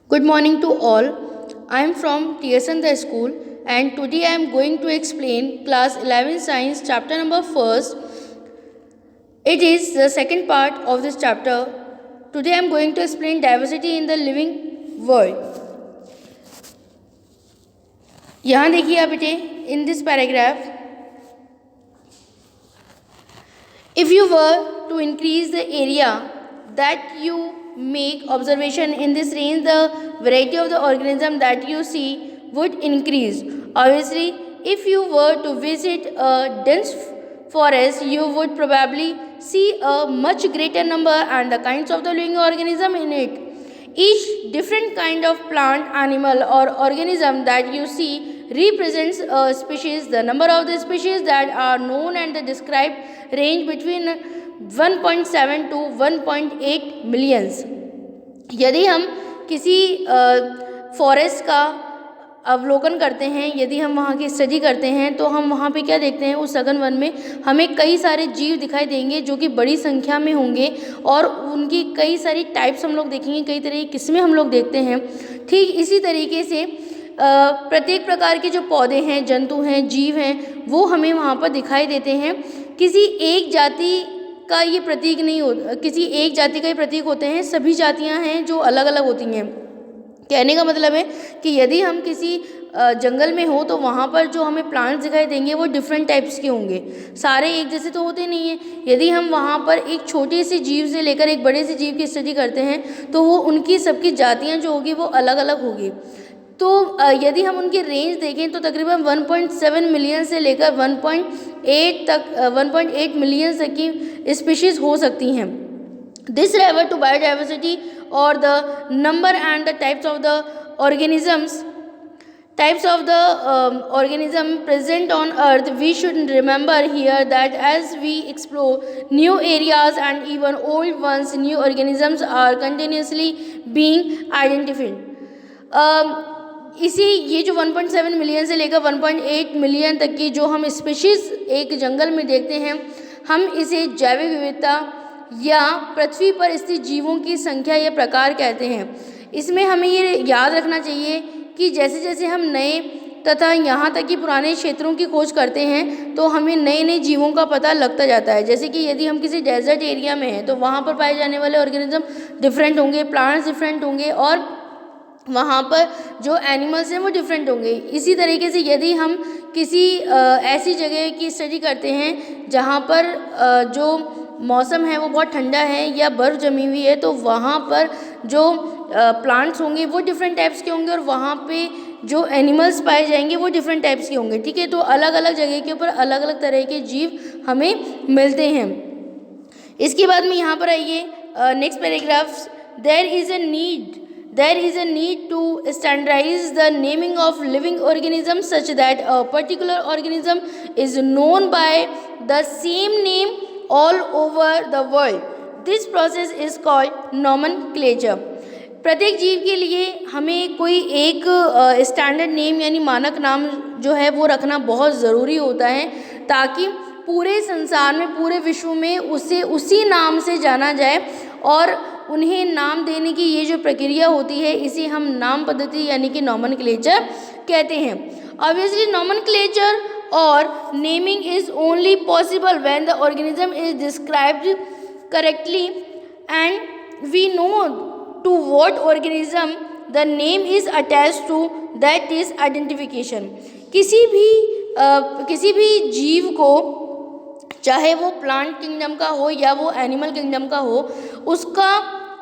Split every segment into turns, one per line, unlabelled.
Good morning to all. I am from TSN the school and today I am going to explain class 11 science chapter number 1st. It is the second part of this chapter. Today I am going to explain diversity in the living world. यहाँ देखिए आप बेटे in this paragraph, if you were to increase the area that you make observation in this range, the variety of the organism that you see would increase. Obviously, if you were to visit a dense forest, you would probably see a much greater number and the kinds of the living organism in it. Each different kind of plant, animal or organism that you see represents a species. The number of the species that are known and the described range between 1.7 to 1.8 millions. यदि हम किसी forest का अवलोकन करते हैं, यदि हम वहाँ की स्टडी करते हैं तो हम वहाँ पे क्या देखते हैं, उस सघन वन में हमें कई सारे जीव दिखाई देंगे जो कि बड़ी संख्या में होंगे और उनकी कई सारी टाइप्स हम लोग देखेंगे, कई तरह की किस्में हम लोग देखते हैं. ठीक इसी तरीके से प्रत्येक प्रकार के जो पौधे हैं, जंतु हैं, जीव हैं, वो हमें वहाँ पर दिखाई देते हैं. किसी एक जाति का ये प्रतीक नहीं होता, किसी एक जाति का ये प्रतीक होते हैं, सभी जातियाँ हैं जो अलग अलग होती हैं. कहने का मतलब है कि यदि हम किसी जंगल में हो तो वहाँ पर जो हमें प्लांट्स दिखाई देंगे वो डिफरेंट टाइप्स के होंगे, सारे एक जैसे तो होते नहीं हैं. यदि हम वहाँ पर एक छोटे से जीव से लेकर एक बड़े से जीव की स्टडी करते हैं तो वो उनकी सबकी जातियाँ जो होगी वो अलग अलग होगी. तो यदि हम उनकी रेंज देखें तो तकरीबन 1.7 मिलियन से लेकर 1.8 मिलियन तक की स्पीशीज़ हो सकती हैं. This refer to biodiversity or the number and the types of the organisms present on earth. We should remember here that as we explore new areas and even old ones, new organisms are continuously being identified. इसी ये जो 1.7 million से लेकर 1.8 million तक की जो हम species एक जंगल में देखते हैं, हम इसे जैविक विविधता या पृथ्वी पर स्थित जीवों की संख्या या प्रकार कहते हैं. इसमें हमें ये याद रखना चाहिए कि जैसे जैसे हम नए तथा यहाँ तक कि पुराने क्षेत्रों की खोज करते हैं तो हमें नए नए जीवों का पता लगता जाता है. जैसे कि यदि हम किसी डेजर्ट एरिया में हैं तो वहाँ पर पाए जाने वाले ऑर्गेनिज्म डिफरेंट होंगे, प्लांट्स डिफरेंट होंगे और वहाँ पर जो एनिमल्स हैं वो डिफरेंट होंगे. इसी तरीके से यदि हम किसी ऐसी जगह की स्टडी करते हैं जहाँ पर जो मौसम है वो बहुत ठंडा है या बर्फ़ जमी हुई है तो वहाँ पर जो प्लांट्स होंगे वो डिफरेंट टाइप्स के होंगे और वहाँ पे जो एनिमल्स पाए जाएंगे वो डिफरेंट टाइप्स के होंगे. ठीक है, तो अलग अलग जगह के ऊपर अलग अलग तरह के जीव हमें मिलते हैं. इसके बाद में यहाँ पर आइए next paragraphs. There is a need to standardize the naming of living organisms such that a particular organism is known by the same name all over the world. This process is called nomenclature. प्रत्येक जीव के लिए हमें कोई एक standard name यानी मानक नाम जो है वो रखना बहुत ज़रूरी होता है ताकि पूरे संसार में, पूरे विश्व में उसे उसी नाम से जाना जाए. और उन्हें नाम देने की ये जो प्रक्रिया होती है इसे हम नाम पद्धति यानी कि नॉमेनक्लेचर कहते हैं. ऑब्वियसली नॉमेनक्लेचर और naming is only possible when the organism is described correctly and we know to what organism the name is attached to, that is identification. किसी भी जीव को, चाहे वो प्लांट किंगडम का हो या वो एनिमल किंगडम का हो,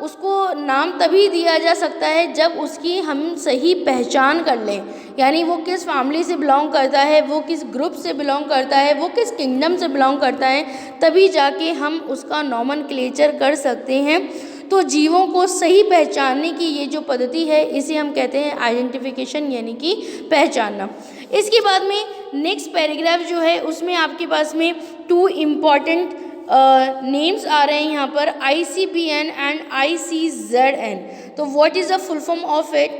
उसको नाम तभी दिया जा सकता है जब उसकी हम सही पहचान कर लें. यानी वो किस फैमिली से बिलोंग करता है, वो किस ग्रुप से बिलोंग करता है, वो किस किंगडम से बिलोंग करता है, तभी जाके हम उसका नॉमेनक्लेचर कर सकते हैं. तो जीवों को सही पहचानने की ये जो पद्धति है इसे हम कहते हैं आइडेंटिफिकेशन यानी कि पहचानना. इसके बाद में नेक्स्ट पैराग्राफ जो है उसमें आपके पास में 2 इम्पॉर्टेंट नेम्स आ रहे हैं यहाँ पर, ICPN एंड ICZN. तो what is the full form of it?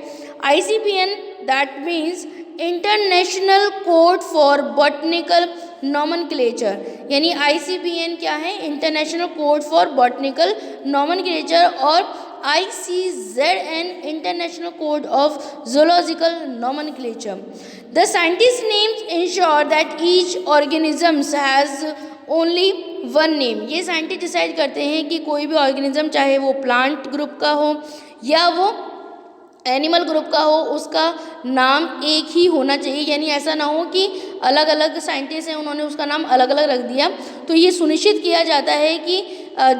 ICPN that means international code for botanical nomenclature. यानी ICPN क्या है? International code for botanical nomenclature. और ICZN International Code of Zoological Nomenclature. The scientist names ensure that each organism has only one name. ये scientist decide करते हैं कि कोई भी ऑर्गेनिज्म, चाहे वो प्लांट ग्रुप का हो या वो एनिमल ग्रुप का हो, उसका नाम एक ही होना चाहिए। यानी ऐसा ना हो कि अलग अलग साइंटिस्ट हैं, उन्होंने उसका नाम अलग अलग रख दिया। तो ये सुनिश्चित किया जाता है कि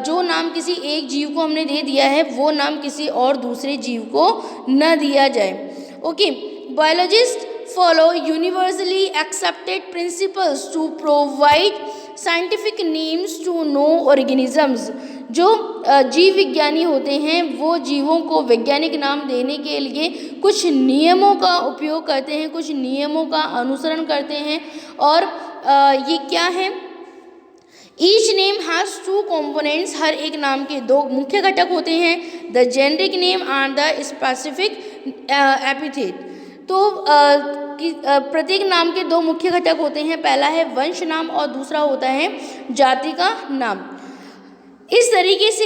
जो नाम किसी एक जीव को हमने दे दिया है वो नाम किसी और दूसरे जीव को न दिया जाए। Okay, biologist follow universally accepted principles to provide scientific names to know organisms. जो जीव विज्ञानी होते हैं वो जीवों को वैज्ञानिक नाम देने के लिए कुछ नियमों का उपयोग करते हैं, कुछ नियमों का अनुसरण करते हैं। और ये क्या है? Each name has two components. हर एक नाम के दो मुख्य घटक होते हैं, the generic name and the specific epithet. तो प्रत्येक नाम के दो मुख्य घटक होते हैं, पहला है वंश नाम और दूसरा होता है जाति का नाम। इस तरीके से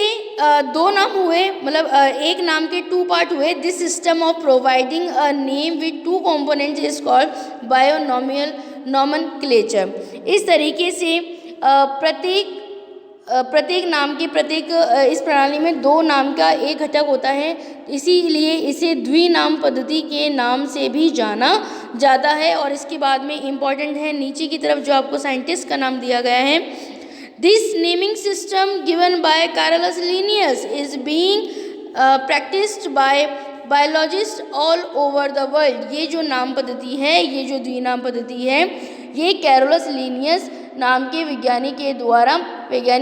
दो नाम हुए, मतलब एक नाम के टू पार्ट हुए। This system of providing a name with two components is called binomial nomenclature. इस तरीके से प्रत्येक नाम के इस प्रणाली में दो नाम का एक घटक होता है, इसीलिए इसे द्विनाम पद्धति के नाम से भी जाना जाता है। और इसके बाद में इम्पॉर्टेंट है नीचे की तरफ जो आपको साइंटिस्ट का नाम दिया गया है, this naming system given by Carolus Linnaeus is being practised by biologist all over the world. ये जो नाम पद्धति है, ये जो द्विनाम पद्धति है, ये कैरोलस लिनियस नाम के वैज्ञानिक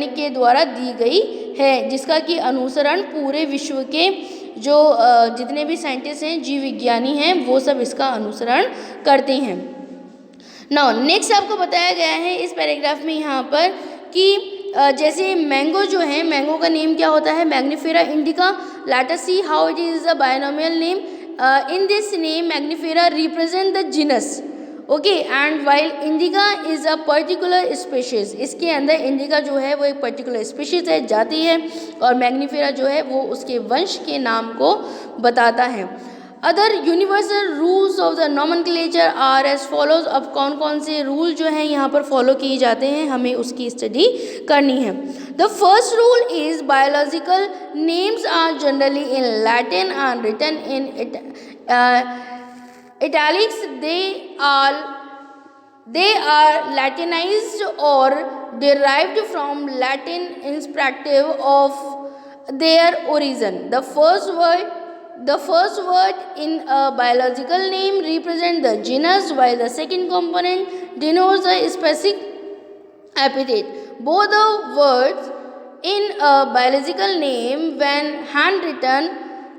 के द्वारा दी गई है, जिसका कि अनुसरण पूरे विश्व के जो जितने भी साइंटिस्ट हैं, जीव विज्ञानी हैं, वो सब इसका अनुसरण करते हैं। नाउ नेक्स्ट आपको बताया गया है इस पैराग्राफ में यहाँ पर कि जैसे मैंगो जो है, मैंगो का नेम क्या होता है? Mangifera indica. Let us see how it is a binomial name. In this name Mangifera represent the genus, okay, and while indica is a particular species. इसके अंदर इंडिका जो है वो एक पर्टिकुलर स्पीशीज है, जाति है, और मैग्निफेरा जो है वो उसके वंश के नाम को बताता है। Other universal rules of the nomenclature are as follows. अब कौन कौन से रूल जो हैं यहाँ पर फॉलो किए जाते हैं, हमें उसकी स्टडी करनी है। The first rule is biological names are generally in Latin and written in italics. They are Latinized or derived from Latin irrespective of their origin. The first word in a biological name represents the genus, while the second component denotes the specific epithet. Both the words in a biological name, when handwritten,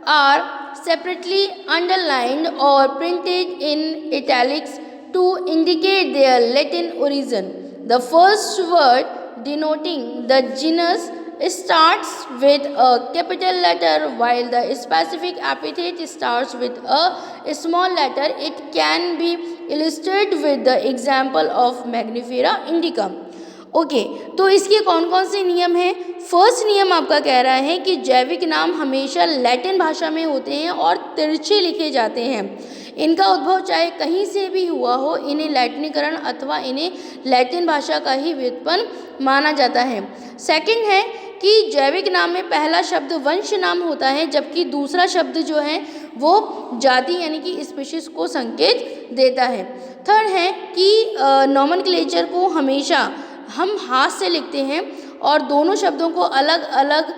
are separately underlined or printed in italics to indicate their Latin origin. The first word denoting the genus starts with a capital letter, while the specific epithet starts with a small letter. It can be illustrated with the example of Magnifera indica. Okay, तो इसके कौन कौन से नियम हैं? First नियम आपका कह रहा है कि जैविक नाम हमेशा लैटिन भाषा में होते हैं और तिरछे लिखे जाते हैं। इनका उद्भव चाहे कहीं से भी हुआ हो, इन्हें लैटिनीकरण अथवा इन्हें लैटिन भाषा का ही व्युत्पन्न माना जाता है। सेकंड है कि जैविक नाम में पहला शब्द वंश नाम होता है, जबकि दूसरा शब्द जो है वो जाति यानी कि स्पीशीज को संकेत देता है। थर्ड है कि नॉमेनक्लेचर को हमेशा हम हाथ से लिखते हैं और दोनों शब्दों को अलग अलग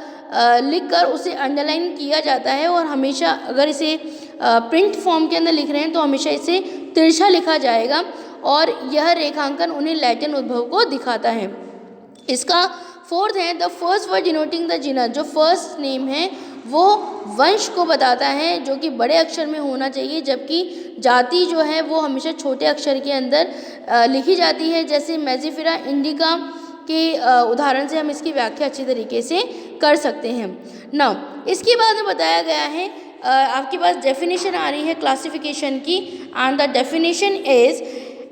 लिखकर उसे अंडरलाइन किया जाता है, और हमेशा अगर इसे प्रिंट फॉर्म के अंदर लिख रहे हैं तो हमेशा इसे तिरछा लिखा जाएगा, और यह रेखांकन उन्हें लैटिन उद्भव को दिखाता है। इसका फोर्थ है the first word denoting the genus. जो फर्स्ट नेम है वो वंश को बताता है, जो कि बड़े अक्षर में होना चाहिए, जबकि जाति जो है वो हमेशा छोटे अक्षर के अंदर लिखी जाती है। जैसे मैजिफेरा इंडिका के उदाहरण से हम इसकी व्याख्या अच्छी तरीके से कर सकते हैं। नाउ इसके बाद में बताया गया है, आपके पास डेफिनेशन आ रही है क्लासिफिकेशन की, and the definition is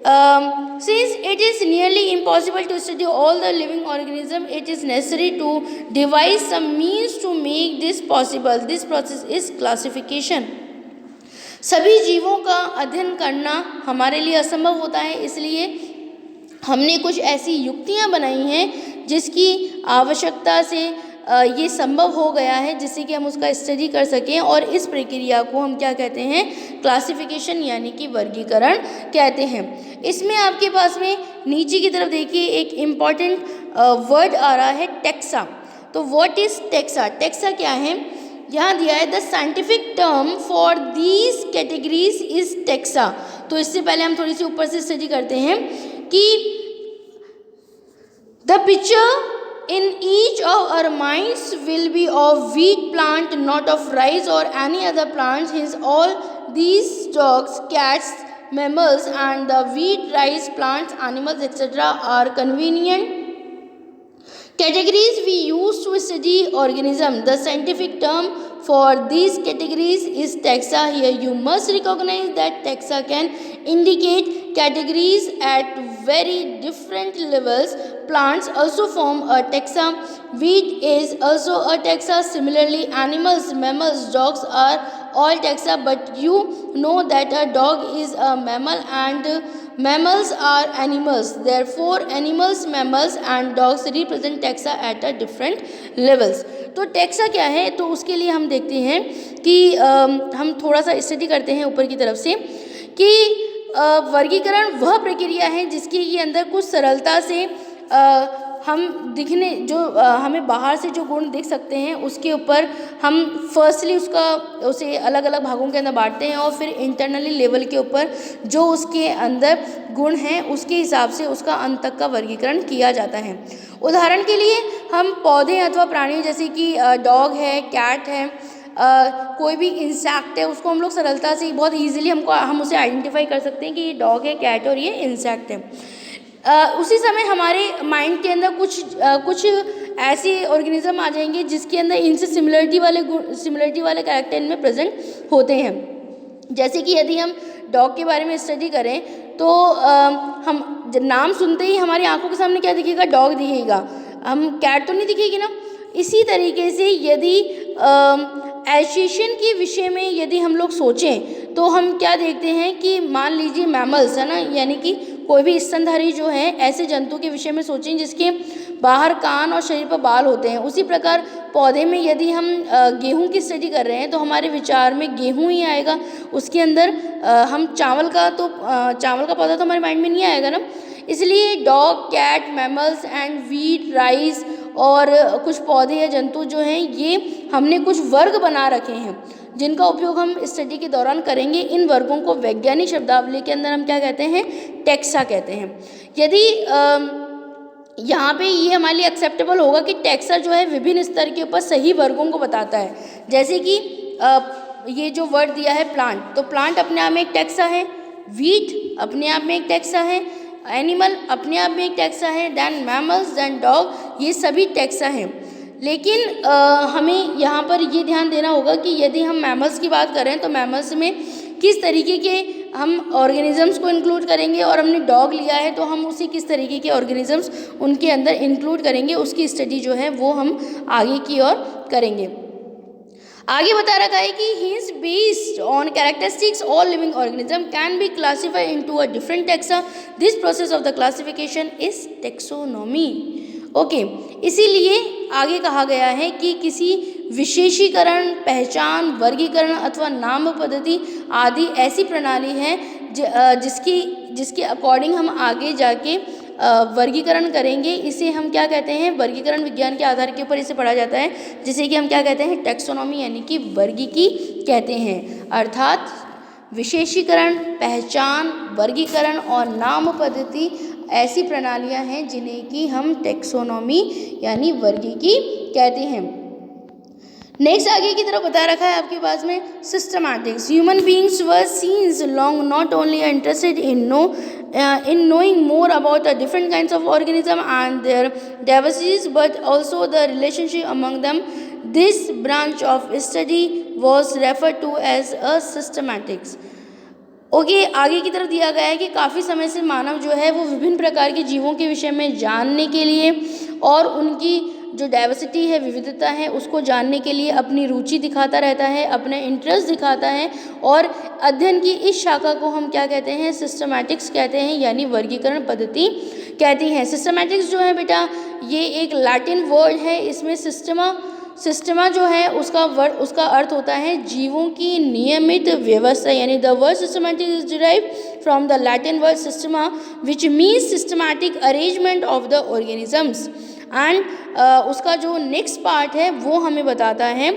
Since it is nearly impossible to study all the living organisms, it is necessary to devise some means to make this possible. This process is classification. सभी जीवों का अध्ययन करना हमारे लिए असंभव होता है, इसलिए हमने कुछ ऐसी युक्तियां बनाई हैं जिसकी आवश्यकता से ये संभव हो गया है, जिससे कि हम उसका स्टडी कर सकें, और इस प्रक्रिया को हम क्या कहते हैं, क्लासिफिकेशन यानी कि वर्गीकरण कहते हैं। इसमें आपके पास में नीचे की तरफ देखिए एक इम्पॉर्टेंट वर्ड आ रहा है, टेक्सा। तो व्हाट इज टेक्सा? टेक्सा क्या है, यहाँ दिया है the scientific term for these categories is taxa. तो इससे पहले हम थोड़ी सी ऊपर से स्टडी करते हैं कि the picture in each of our minds will be of wheat plant, not of rice or any other plants. Hence all these dogs, cats, mammals and the wheat, rice, plants, animals etc. are convenient categories we use to study organism. The scientific term for these categories is taxa. Here you must recognize that taxa can indicate categories at very different levels. Plants also form a taxa. Wheat is also a taxa. Similarly, animals, mammals, dogs are all taxa, but you know that a dog is a mammal and mammals are animals. Therefore, animals, mammals and dogs represent taxa at a different levels. तो taxa क्या है, तो उसके लिए हम देखते हैं कि हम थोड़ा सा स्टडी करते हैं ऊपर की तरफ से कि वर्गीकरण वह प्रक्रिया है जिसके के अंदर कुछ सरलता से हम दिखने जो हमें बाहर से जो गुण दिख सकते हैं उसके ऊपर हम फर्स्टली उसे अलग अलग भागों के अंदर बांटते हैं, और फिर इंटरनली लेवल के ऊपर जो उसके अंदर गुण हैं उसके हिसाब से उसका अंत तक का वर्गीकरण किया जाता है। उदाहरण के लिए हम पौधे अथवा प्राणी जैसे कि डॉग है, कैट है, कोई भी इंसेक्ट है, उसको हम लोग सरलता से बहुत ईजिली हम उसे आइडेंटिफाई कर सकते हैं कि ये डॉग है, कैट है और ये इंसेक्ट है। उसी समय हमारे माइंड के अंदर कुछ ऐसे ऑर्गेनिज्म आ जाएंगे जिसके अंदर इनसे सिमिलरिटी वाले कैरेक्टर इनमें प्रेजेंट होते हैं। जैसे कि यदि हम डॉग के बारे में स्टडी करें तो हम नाम सुनते ही हमारी आंखों के सामने क्या दिखेगा, डॉग दिखेगा, हम कैट तो नहीं दिखेगी ना। इसी तरीके से यदि एसोसिएशन के विषय में यदि हम लोग सोचें तो हम क्या देखते हैं कि मान लीजिए मैमल्स है ना, यानी कि कोई भी स्तनधारी जो है ऐसे जंतु के विषय में सोचें जिसके बाहर कान और शरीर पर बाल होते हैं। उसी प्रकार पौधे में यदि हम गेहूं की स्टडी कर रहे हैं तो हमारे विचार में गेहूं ही आएगा, उसके अंदर हम चावल का पौधा तो हमारे माइंड में नहीं आएगा ना। इसलिए dog, cat, mammals and wheat, rice और कुछ पौधे या जंतु जो हैं ये हमने कुछ वर्ग बना रखे हैं जिनका उपयोग हम स्टडी के दौरान करेंगे। इन वर्गों को वैज्ञानिक शब्दावली के अंदर हम क्या कहते हैं, टैक्सा कहते हैं। यदि यहाँ पे ये हमारे लिए एक्सेप्टेबल होगा कि टैक्सा जो है विभिन्न स्तर के ऊपर सही वर्गों को बताता है। जैसे कि ये जो वर्ड दिया है प्लांट, तो प्लांट अपने आप में एक टैक्सा है, व्हीट अपने आप में एक टैक्सा है, एनिमल अपने आप में एक टैक्सा है, देन मैमल्स, देन डॉग, ये सभी टैक्सा हैं। लेकिन हमें यहाँ पर ये ध्यान देना होगा कि यदि हम मैमल्स की बात करें तो मैमल्स में किस तरीके के हम ऑर्गेनिजम्स को इंक्लूड करेंगे, और हमने डॉग लिया है तो हम उसी किस तरीके के ऑर्गेनिजम्स उनके अंदर इंक्लूड करेंगे, उसकी स्टडी जो है वो हम आगे की ओर करेंगे। आगे बता रखा है कि hence based on characteristics all living organism can be classified into a different taxa. This process of the classification is taxonomy. Okay इसीलिए आगे कहा गया है कि किसी विशेषीकरण, पहचान, वर्गीकरण अथवा नाम पद्धति आदि ऐसी प्रणाली है जिसके अकॉर्डिंग हम आगे जाके वर्गीकरण करेंगे। इसे हम क्या कहते हैं, वर्गीकरण विज्ञान के आधार के ऊपर इसे पढ़ा जाता है, जिसे कि हम क्या कहते हैं, टैक्सोनॉमी यानी कि वर्गीकी कहते हैं। अर्थात विशेषीकरण, पहचान, वर्गीकरण और नाम पद्धति ऐसी प्रणालियां हैं जिन्हें कि हम टैक्सोनॉमी यानी वर्गीकी कहते हैं। नेक्स्ट आगे की तरफ बता रखा है आपके पास में systematics. Human beings were since long not only interested in knowing more about the different kinds of organism and their diversities, but also the relationship among them. This branch of study was referred to as a systematics. Okay, आगे की तरफ दिया गया है कि काफ़ी समय से मानव जो है वो विभिन्न प्रकार के जीवों के विषय में जानने के लिए और उनकी जो डाइवर्सिटी है, विविधता है, उसको जानने के लिए अपनी रुचि दिखाता रहता है, अपने इंटरेस्ट दिखाता है। और अध्ययन की इस शाखा को हम क्या कहते हैं? सिस्टमैटिक्स कहते हैं, यानी वर्गीकरण पद्धति कहती हैं। सिस्टमैटिक्स जो है बेटा, ये एक लैटिन वर्ड है। इसमें सिस्टमा जो है उसका अर्थ होता है जीवों की नियमित व्यवस्था, यानी the word systematic is derive from the Latin word systema which means systematic arrangement of the organisms. And उसका जो नेक्स्ट पार्ट है वो हमें बताता है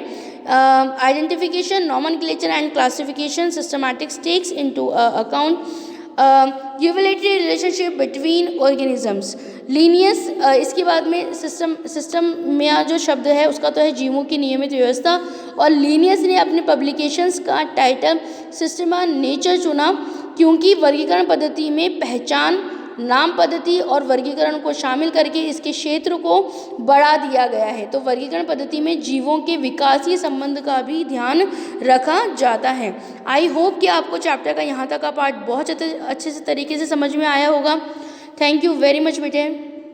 identification, nomenclature and classification. Systematics takes into account यूबिलिटरी रिलेशनशिप बिटवीन ऑर्गेनिजम्स। लीनियस, इसके बाद में सिस्टम में जो शब्द है उसका तो है जीवों की नियमित व्यवस्था, और लीनियस ने अपने पब्लिकेशंस का टाइटल सिस्टमा नेचर चुना क्योंकि वर्गीकरण पद्धति में पहचान, नाम पद्धति और वर्गीकरण को शामिल करके इसके क्षेत्र को बढ़ा दिया गया है। तो वर्गीकरण पद्धति में जीवों के विकासीय संबंध का भी ध्यान रखा जाता है। आई होप कि आपको चैप्टर का यहाँ तक का पार्ट बहुत अच्छे से तरीके से समझ में आया होगा। थैंक यू वेरी मच बेटे।